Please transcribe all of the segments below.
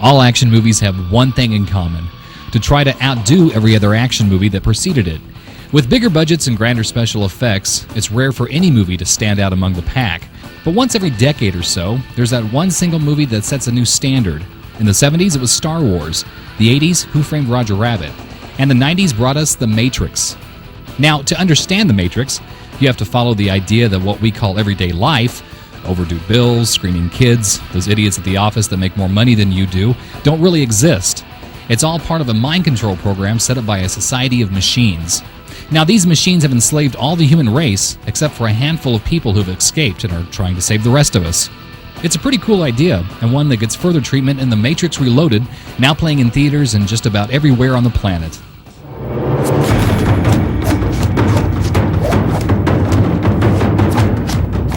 All action movies have one thing in common: to try to outdo every other action movie that preceded it. With bigger budgets and grander special effects, it's rare for any movie to stand out among the pack. But once every decade or so, there's that one single movie that sets a new standard. In the 70s, it was Star Wars. The 80s, Who Framed Roger Rabbit. And the 90s brought us The Matrix. Now, to understand The Matrix, you have to follow the idea that what we call everyday life, overdue bills, screaming kids, those idiots at the office that make more money than you do, don't really exist. It's all part of a mind control program set up by a society of machines. Now, these machines have enslaved all the human race, except for a handful of people who've escaped and are trying to save the rest of us. It's a pretty cool idea, and one that gets further treatment in The Matrix Reloaded, now playing in theaters and just about everywhere on the planet.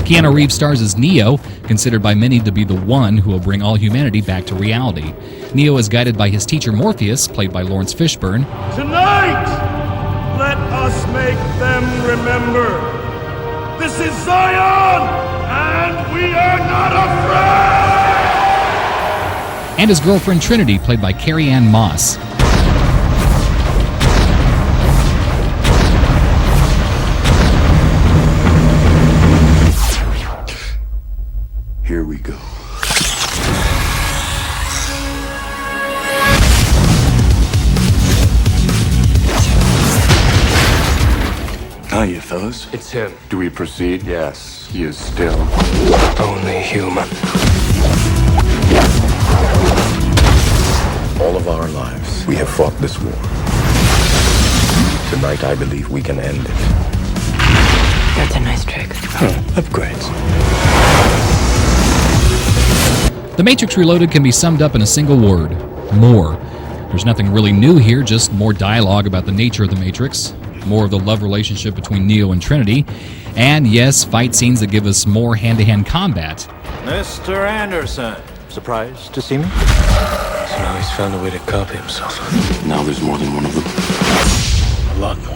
Keanu Reeves stars as Neo, considered by many to be the one who will bring all humanity back to reality. Neo is guided by his teacher Morpheus, played by Lawrence Fishburne. Tonight, let us make them remember. This is Zion, and we are not afraid! And his girlfriend Trinity, played by Carrie-Anne Moss. Here we go. Hiya, fellas. It's him. Do we proceed? Yes, he is still Only human. all of our lives. We have fought this war. Tonight, I believe we can end it. That's a nice trick. Upgrades. The Matrix Reloaded can be summed up in a single word: more. There's nothing really new here, just more dialogue about the nature of the Matrix, more of the love relationship between Neo and Trinity, and yes, fight scenes that give us more hand-to-hand combat. Mr. Anderson, surprised to see me? So now he's found a way to copy himself. Now there's more than one of them. A lot more.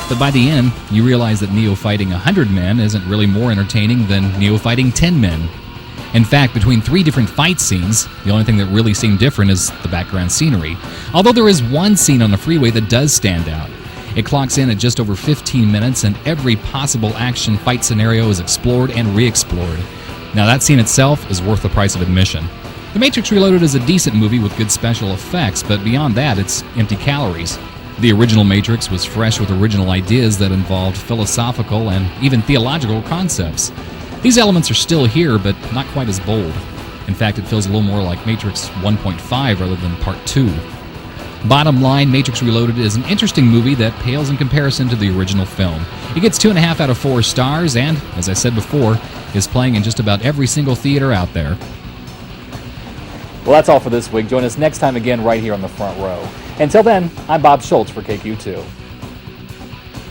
But by the end, you realize that Neo fighting 100 men isn't really more entertaining than Neo fighting 10 men. In fact, between 3 different fight scenes, the only thing that really seemed different is the background scenery. Although there is one scene on the freeway that does stand out. It clocks in at just over 15 minutes, and every possible action fight scenario is explored and re-explored. Now that scene itself is worth the price of admission. The Matrix Reloaded is a decent movie with good special effects, but beyond that, it's empty calories. The original Matrix was fresh with original ideas that involved philosophical and even theological concepts. These elements are still here, but not quite as bold. In fact, it feels a little more like Matrix 1.5 rather than Part 2. Bottom line, Matrix Reloaded is an interesting movie that pales in comparison to the original film. It gets 2.5 out of 4 stars and, as I said before, is playing in just about every single theater out there. Well, that's all for this week. Join us next time again right here on the front row. Until then, I'm Bob Shultz for KQ2.